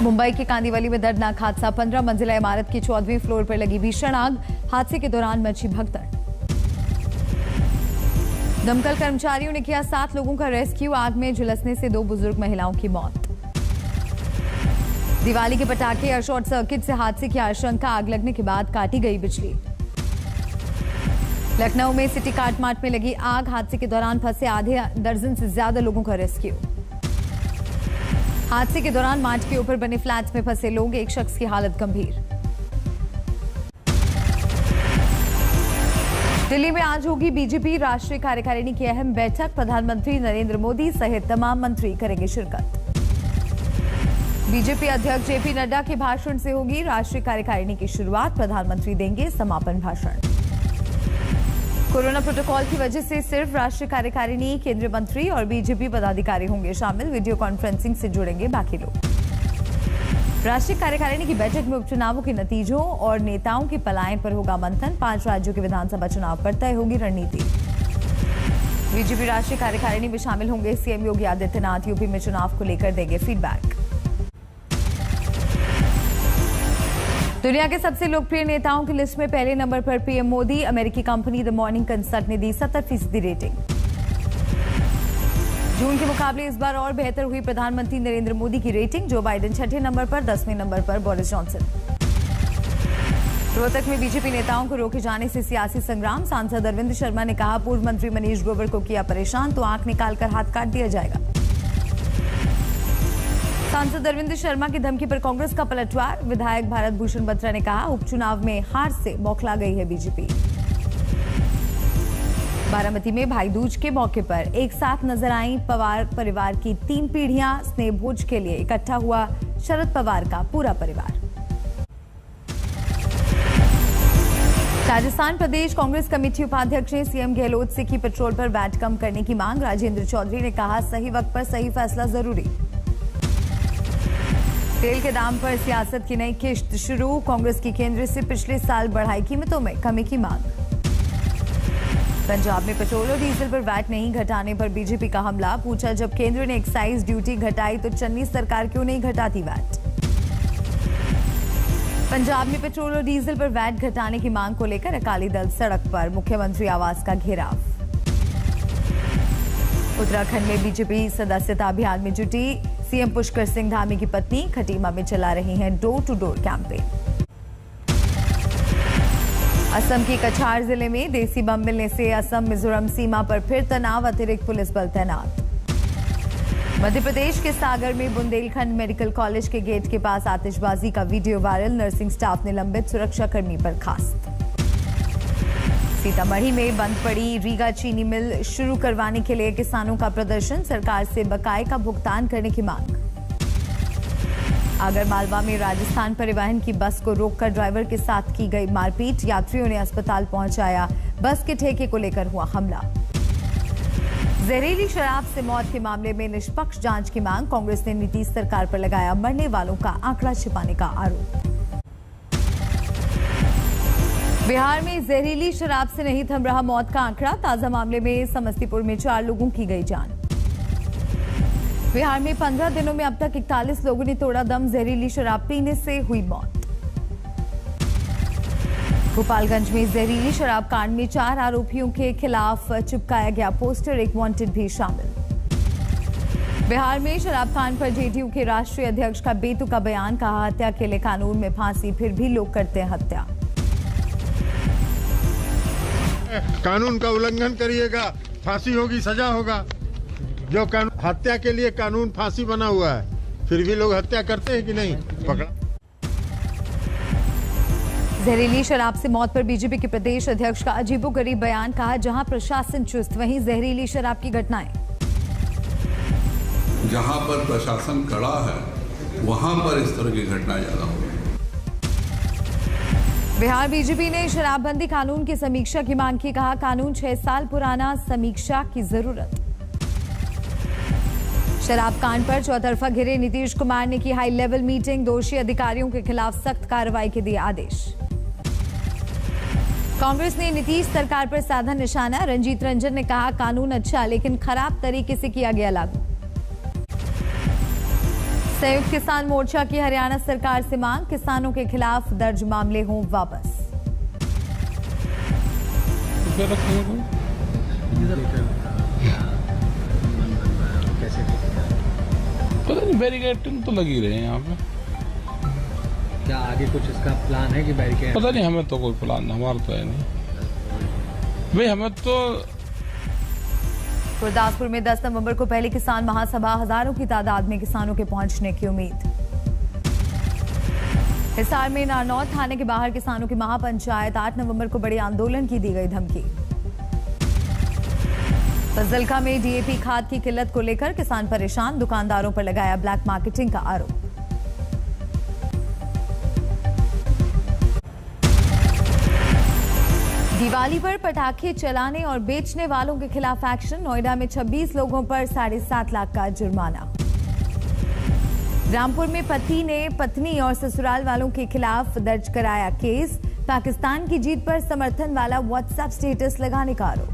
मुंबई के कांदिवली में दर्दनाक हादसा। 15 मंजिला इमारत की 14वीं फ्लोर पर लगी भीषण आग। हादसे के दौरान मची भगदड़। दमकल कर्मचारियों ने किया 7 लोगों का रेस्क्यू। आग में झुलसने से 2 बुजुर्ग महिलाओं की मौत। दिवाली के पटाखे और शॉर्ट सर्किट से हादसे की आशंका। आग लगने के बाद काटी गई बिजली। लखनऊ में सिटी कार्ट मार्ट में लगी आग। हादसे के दौरान फंसे आधे दर्जन से ज्यादा लोगों का रेस्क्यू। हादसे के दौरान मार्ट के ऊपर बने फ्लैट में फंसे लोग। एक शख्स की हालत गंभीर। दिल्ली में आज होगी बीजेपी राष्ट्रीय कार्यकारिणी की अहम बैठक। प्रधानमंत्री नरेंद्र मोदी सहित तमाम मंत्री करेंगे शिरकत। बीजेपी अध्यक्ष जेपी नड्डा के भाषण से होगी राष्ट्रीय कार्यकारिणी की शुरुआत। प्रधानमंत्री देंगे समापन भाषण। कोरोना प्रोटोकॉल की वजह से सिर्फ राष्ट्रीय कार्यकारिणी, केंद्रीय मंत्री और बीजेपी पदाधिकारी होंगे शामिल। वीडियो कॉन्फ्रेंसिंग से जुड़ेंगे बाकी लोग। राष्ट्रीय कार्यकारिणी की बैठक में उपचुनावों के नतीजों और नेताओं के पलायन पर होगा मंथन। 5 राज्यों के विधानसभा चुनाव पर तय होगी रणनीति। बीजेपी राष्ट्रीय कार्यकारिणी में शामिल होंगे सीएम योगी आदित्यनाथ। यूपी में चुनाव को लेकर देंगे फीडबैक। दुनिया के सबसे लोकप्रिय नेताओं की लिस्ट में पहले नंबर पर पीएम मोदी। अमेरिकी कंपनी द मॉर्निंग कंसल्ट ने दी 70% रेटिंग। जून के मुकाबले इस बार और बेहतर हुई प्रधानमंत्री नरेंद्र मोदी की रेटिंग। जो बाइडेन 6ठे नंबर पर, 10वें नंबर पर बोरिस जॉनसन। रोहतक में बीजेपी नेताओं को रोके जाने से सियासी संग्राम। सांसद अरविंद शर्मा ने कहा, पूर्व मंत्री मनीष ग्रोवर को किया परेशान तो आंख निकालकर हाथ काट दिया जाएगा। सांसद अरविंद शर्मा की धमकी पर कांग्रेस का पलटवार। विधायक भारत भूषण बत्रा ने कहा, उपचुनाव में हार से बौखला गई है बीजेपी। बारामती में भाई दूज के मौके पर एक साथ नजर आई पवार परिवार की 3 पीढ़ियां। स्नेह भोज के लिए इकट्ठा हुआ शरद पवार का पूरा परिवार। राजस्थान प्रदेश कांग्रेस कमेटी उपाध्यक्ष ने सीएम गहलोत से की पेट्रोल पर वैट कम करने की मांग। राजेंद्र चौधरी ने कहा, सही वक्त पर सही फैसला जरूरी। तेल के दाम पर सियासत की नई किश्त शुरू। कांग्रेस की केंद्र से पिछले साल बढ़ाई कीमतों में कमी की मांग। पंजाब में पेट्रोल और डीजल पर वैट नहीं घटाने पर बीजेपी का हमला। पूछा, जब केंद्र ने एक्साइज ड्यूटी घटाई तो चन्नी सरकार क्यों नहीं घटाती वैट। पंजाब में पेट्रोल और डीजल पर वैट घटाने की मांग को लेकर अकाली दल सड़क पर। मुख्यमंत्री आवास का घेराव। उत्तराखंड में बीजेपी सदस्यता अभियान में जुटी। सीएम पुष्कर सिंह धामी की पत्नी खटीमा में चला रही हैं door to door campaign. Assam के कछार जिले में देसी बम मिलने से असम मिजोरम सीमा पर फिर तनाव। अतिरिक्त पुलिस बल तैनात। मध्य प्रदेश के सागर में बुंदेलखंड मेडिकल कॉलेज के गेट के पास आतिशबाजी का वीडियो वायरल। नर्सिंग स्टाफ ने लंबित सुरक्षाकर्मी बर्खास्त। सीतामढ़ी में बंद पड़ी रीगा चीनी मिल शुरू करवाने के लिए किसानों का प्रदर्शन। सरकार से बकाये का भुगतान करने की मांग। आगरमालवा में राजस्थान परिवहन की बस को रोककर ड्राइवर के साथ की गई मारपीट। यात्रियों ने अस्पताल पहुंचाया। बस के ठेके को लेकर हुआ हमला। जहरीली शराब से मौत के मामले में निष्पक्ष जांच की मांग। कांग्रेस ने नीतीश सरकार पर लगाया मरने वालों का आंकड़ा छिपाने का आरोप। बिहार में जहरीली शराब से नहीं थम रहा मौत का आंकड़ा। ताजा मामले में समस्तीपुर में 4 लोगों की गई जान। बिहार में 15 दिनों में अब तक 41 लोगों ने तोड़ा दम। जहरीली शराब पीने से हुई मौत। गोपालगंज में जहरीली शराब कांड में 4 आरोपियों के खिलाफ चिपकाया गया पोस्टर। एक वांटेड भी शामिल। बिहार में शराब कांड पर जेडीयू के राष्ट्रीय अध्यक्ष का बेतुका बयान। कहा, हत्या के लिए कानून में फांसी, फिर भी लोग करते हैं हत्या। कानून का उल्लंघन करिएगा, फांसी होगी, सजा होगा। जो हत्या के लिए कानून फांसी बना हुआ है, फिर भी लोग हत्या करते हैं कि नहीं? पकड़ा। जहरीली शराब से मौत पर बीजेपी के प्रदेश अध्यक्ष का अजीबोगरीब बयान। कहा, जहां प्रशासन चुस्त वहीं जहरीली शराब की घटनाएं। जहां पर प्रशासन कड़ा है वहां पर इस तरह की घटनाएं ज्यादा हो रही। बिहार बीजेपी ने शराबबंदी कानून की समीक्षा की मांग की। कहा, कानून 6 साल पुराना, समीक्षा की जरूरत। शराब कांड पर चौतरफा घिरे नीतीश कुमार ने की हाई लेवल मीटिंग। दोषी अधिकारियों के खिलाफ सख्त कार्रवाई के दिए आदेश। कांग्रेस ने नीतीश सरकार पर साधा निशाना। रंजीत रंजन ने कहा, कानून अच्छा लेकिन खराब तरीके से किया गया लागू। संयुक्त किसान मोर्चा की हरियाणा सरकार से मांग, किसानों के खिलाफ दर्ज मामले हों वापस। पता नहीं, बैरिकेडिंग तो लगी रहे हैं यहाँ पे। क्या आगे कुछ इसका प्लान है कि बैरिकेड? पता नहीं, हमें तो कोई प्लान हमारा तो है नहीं भाई। हमें तो गुरदासपुर में 10 नवंबर को पहली किसान महासभा, हजारों की तादाद में किसानों के पहुंचने की उम्मीद। हिसार में नारनौल थाने के बाहर किसानों की महापंचायत, 8 नवंबर को बड़े आंदोलन की दी गई धमकी। फजलका में डीएपी खाद की किल्लत को लेकर किसान परेशान, दुकानदारों पर लगाया ब्लैक मार्केटिंग का आरोप। दिवाली पर पटाखे चलाने और बेचने वालों के खिलाफ एक्शन, नोएडा में 26 लोगों पर 7.5 लाख का जुर्माना। रामपुर में पति ने पत्नी और ससुराल वालों के खिलाफ दर्ज कराया केस, पाकिस्तान की जीत पर समर्थन वाला व्हाट्सएप स्टेटस लगाने का आरोप।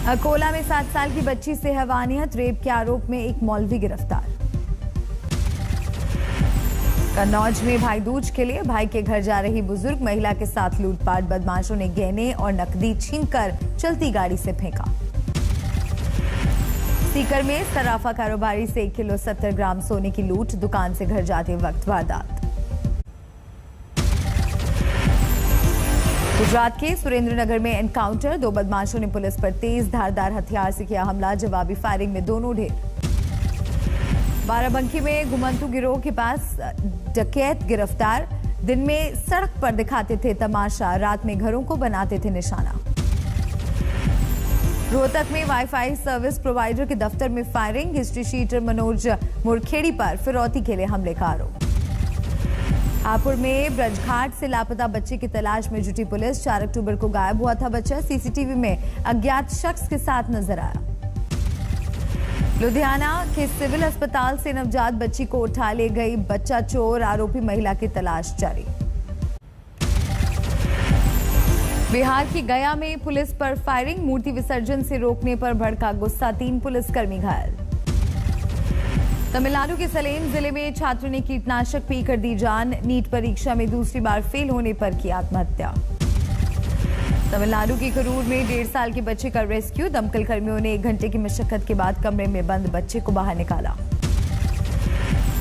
अकोला में 7 साल की बच्ची से हैवानियत, रेप के आरोप में एक मौलवी गिरफ्तार। कन्नौज में भाई दूज के लिए भाई के घर जा रही बुजुर्ग महिला के साथ लूटपाट, बदमाशों ने गहने और नकदी छीनकर चलती गाड़ी से फेंका। सीकर में सराफा कारोबारी से 1 किलो 70 ग्राम सोने की लूट, दुकान से घर जाते वक्त वारदात। गुजरात के सुरेंद्रनगर में एनकाउंटर, 2 बदमाशों ने पुलिस पर तेज धारदार हथियार से किया हमला, जवाबी फायरिंग में दोनों ढेर। बाराबंकी में घुमंतु गिरोह के पास डकैत गिरफ्तार, दिन में सड़क पर दिखाते थे तमाशा, रात में घरों को बनाते थे निशाना। रोहतक में वाईफाई सर्विस प्रोवाइडर के दफ्तर में फायरिंग, हिस्ट्री शीटर मनोज मुरखेड़ी पर फिरौती के लिए हमले का आरोप। हापुड़ में ब्रजघाट से लापता बच्चे की तलाश में जुटी पुलिस, 4 अक्टूबर को गायब हुआ था बच्चा, सीसीटीवी में अज्ञात शख्स के साथ नजर आया। लुधियाना के सिविल अस्पताल से नवजात बच्ची को उठा ले गई बच्चा चोर, आरोपी महिला की तलाश जारी। बिहार की गया में पुलिस पर फायरिंग, मूर्ति विसर्जन से रोकने पर भड़का गुस्सा, 3 पुलिसकर्मी घायल। तमिलनाडु के सलेम जिले में छात्र ने कीटनाशक पीकर दी जान, नीट परीक्षा में दूसरी बार फेल होने पर की आत्महत्या। तमिलनाडु की करूर में 1.5 साल के बच्चे का रेस्क्यू, दमकल कर्मियों ने 1 घंटे की मशक्कत के बाद कमरे में बंद बच्चे को बाहर निकाला।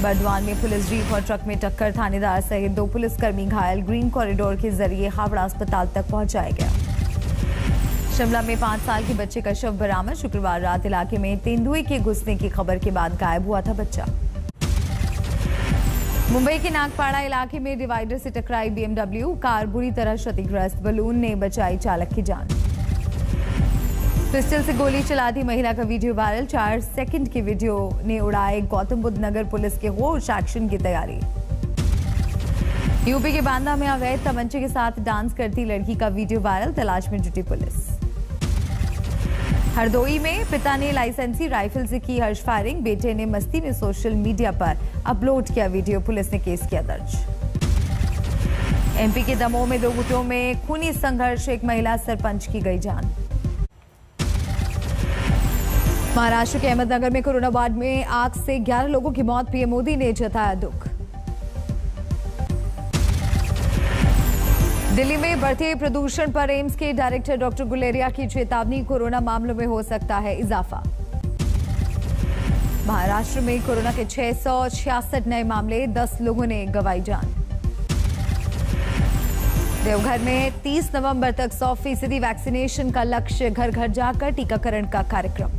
बर्दवान में पुलिस जीप और ट्रक में टक्कर, थानेदार सहित 2 पुलिसकर्मी घायल, ग्रीन कॉरिडोर के जरिए हावड़ा अस्पताल तक पहुंचाया गया। शिमला में 5 साल के बच्चे का शव बरामद, शुक्रवार रात इलाके में तेंदुए के घुसने की खबर के बाद गायब हुआ था बच्चा। मुंबई के नागपाड़ा इलाके में डिवाइडर से टकराई बीएमडब्ल्यू कार, बुरी तरह क्षतिग्रस्त, बलून ने बचाई चालक की जान। पिस्टल से गोली चला दी महिला का वीडियो वायरल, 4 सेकंड की वीडियो ने उड़ाए गौतम बुद्ध नगर पुलिस के होश, एक्शन की तैयारी। यूपी के बांदा में अवैध तमंचे के साथ डांस करती लड़की का वीडियो वायरल, तलाश में जुटी पुलिस। हरदोई में पिता ने लाइसेंसी राइफल से की हर्ष फायरिंग, बेटे ने मस्ती में सोशल मीडिया पर अपलोड किया वीडियो, पुलिस ने केस किया दर्ज। एमपी के दमोह में 2 गुटों में खूनी संघर्ष, एक महिला सरपंच की गई जान। महाराष्ट्र के अहमदनगर में कोरोना वार्ड में आग से 11 लोगों की मौत, पीएम मोदी ने जताया दुख। दिल्ली में बढ़ते प्रदूषण पर एम्स के डायरेक्टर डॉक्टर गुलेरिया की चेतावनी, कोरोना मामलों में हो सकता है इजाफा। महाराष्ट्र में कोरोना के 666 नए मामले, 10 लोगों ने गंवाई जान। देवघर में 30 नवंबर तक 100% वैक्सीनेशन का लक्ष्य, घर घर जाकर टीकाकरण का कार्यक्रम।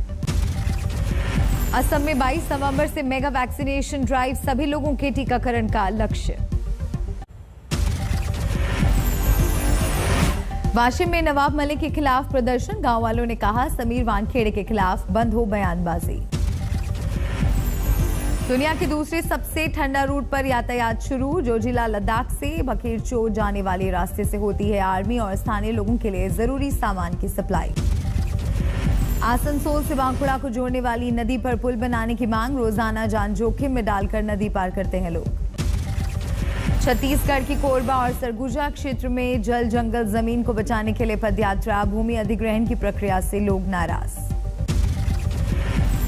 असम में 22 नवंबर से मेगा वैक्सीनेशन ड्राइव, सभी लोगों के टीकाकरण का लक्ष्य। वाशिम में नवाब मलिक के खिलाफ प्रदर्शन, गांव वालों ने कहा समीर वानखेड़े के खिलाफ बंद हो बयानबाजी। दुनिया के दूसरे सबसे ठंडा रूट पर यातायात शुरू, जोजिला लद्दाख से बकेरचो जाने वाले रास्ते से होती है आर्मी और स्थानीय लोगों के लिए जरूरी सामान की सप्लाई। आसनसोल से बांकुड़ा को जोड़ने वाली नदी पर पुल बनाने की मांग, रोजाना जान जोखिम में डालकर नदी पार करते हैं लोग। छत्तीसगढ़ की कोरबा और सरगुजा क्षेत्र में जल जंगल जमीन को बचाने के लिए पदयात्रा, भूमि अधिग्रहण की प्रक्रिया से लोग नाराज।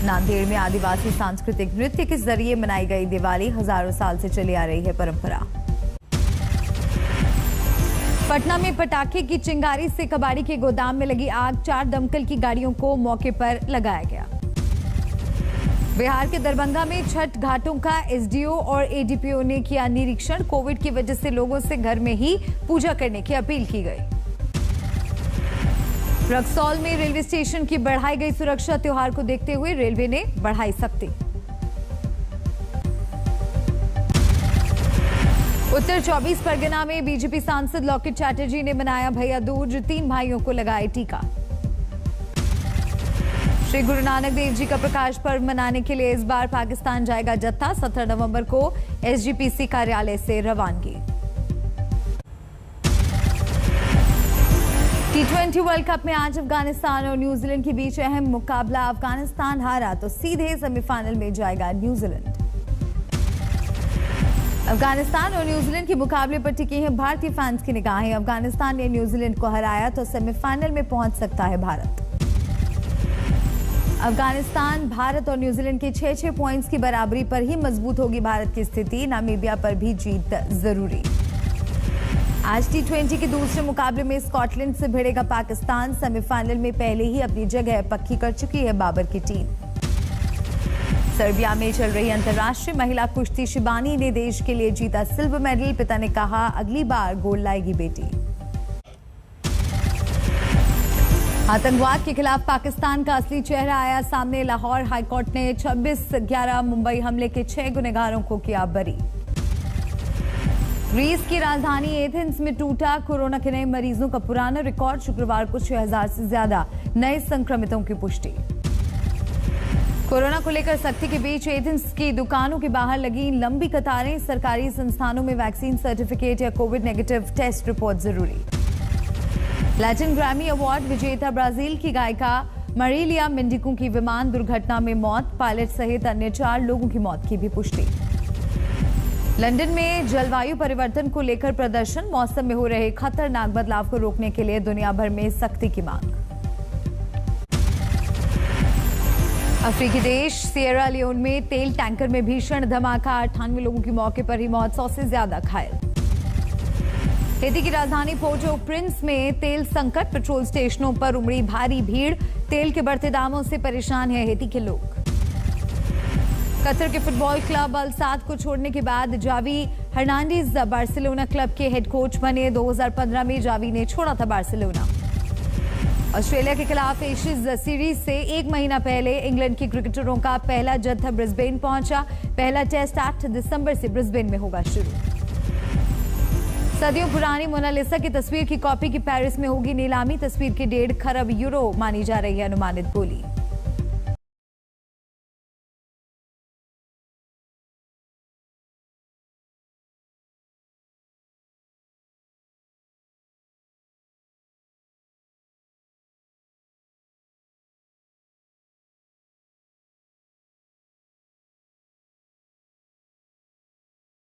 नांदेड़ में आदिवासी सांस्कृतिक नृत्य के जरिए मनाई गई दिवाली हजारों साल से चली आ रही है परंपरा। पटना में पटाखे की चिंगारी से कबाड़ी के गोदाम में लगी आग, 4 दमकल की गाड़ियों को मौके पर लगाया गया। बिहार के दरभंगा में छठ घाटों का एसडीओ और एडीपीओ ने किया निरीक्षण। कोविड की वजह से लोगों से घर में ही पूजा करने की अपील की गई। रक्सौल में रेलवे स्टेशन की बढ़ाई गई सुरक्षा, त्योहार को देखते हुए रेलवे ने बढ़ाई सख्ती। उत्तर 24 परगना में बीजेपी सांसद लॉकेट चैटर्जी ने मनाया भैया दूज, 3 भाइयों को लगाए टीका। श्री गुरु नानक देव जी का प्रकाश पर्व मनाने के लिए इस बार पाकिस्तान जाएगा जत्था, 17 नवंबर को एसजीपीसी कार्यालय से रवानगी। T20 वर्ल्ड कप में आज अफगानिस्तान और न्यूजीलैंड के बीच अहम मुकाबला। अफगानिस्तान हारा तो सीधे सेमीफाइनल में जाएगा न्यूजीलैंड। अफगानिस्तान और न्यूजीलैंड के मुकाबले पर टिकी हैं भारतीय फैंस की निगाहें। अफगानिस्तान ने न्यूजीलैंड को हराया तो सेमीफाइनल में पहुंच सकता है भारत। अफगानिस्तान, भारत और न्यूजीलैंड के 6-6 पॉइंट्स की बराबरी पर ही मजबूत होगी भारत की स्थिति। नामीबिया पर भी जीत जरूरी। आज T20 के दूसरे मुकाबले में स्कॉटलैंड से भिड़ेगा पाकिस्तान। सेमीफाइनल में पहले ही अपनी जगह पक्की कर चुकी है बाबर की टीम। सर्बिया में चल रही अंतर्राष्ट्रीय महिला कुश्ती, शिबानी ने देश के लिए जीता सिल्वर मेडल। पिता ने कहा अगली बार गोल्ड लाएगी बेटी। आतंकवाद के खिलाफ पाकिस्तान का असली चेहरा आया सामने। लाहौर हाईकोर्ट ने 26/11 मुंबई हमले के 6 गुनहगारों को किया बरी। ग्रीस की राजधानी एथेंस में टूटा कोरोना के नए मरीजों का पुराना रिकॉर्ड। शुक्रवार को 6000 से ज्यादा नए संक्रमितों की पुष्टि। कोरोना को लेकर सख्ती के बीच एथेंस की दुकानों के बाहर लगी लंबी कतारें। सरकारी संस्थानों में वैक्सीन सर्टिफिकेट या कोविड नेगेटिव टेस्ट रिपोर्ट जरूरी। लैटिन ग्रैमी अवार्ड विजेता ब्राजील की गायिका मरीलिया मेंडिको की विमान दुर्घटना में मौत। पायलट सहित अन्य 4 लोगों की मौत की भी पुष्टि। लंदन में जलवायु परिवर्तन को लेकर प्रदर्शन। मौसम में हो रहे खतरनाक बदलाव को रोकने के लिए दुनिया भर में सख्ती की मांग। अफ्रीकी देश सिएरा लियोन में तेल टैंकर में भीषण धमाका। 98 लोगों की मौके पर ही मौत, 100 से ज्यादा घायल। हैती की राजधानी पोर्टो प्रिंस में तेल संकट। पेट्रोल स्टेशनों पर उमड़ी भारी भीड़। तेल के बढ़ते दामों से परेशान है हैती के लोग। कतर के फुटबॉल क्लब अल साद को छोड़ने के बाद जावी हर्नांडीज बार्सिलोना क्लब के हेड कोच बने। 2015 में जावी ने छोड़ा था बार्सिलोना। ऑस्ट्रेलिया के खिलाफ एशेज सीरीज से 1 महीना पहले इंग्लैंड के क्रिकेटरों का पहला जत्था ब्रिस्बेन पहुंचा। पहला टेस्ट 8 दिसंबर से ब्रिस्बेन में होगा शुरू। सदियों पुरानी मोनालिसा की तस्वीर की कॉपी की पेरिस में होगी नीलामी। तस्वीर की 1.5 खरब यूरो मानी जा रही है अनुमानित बोली।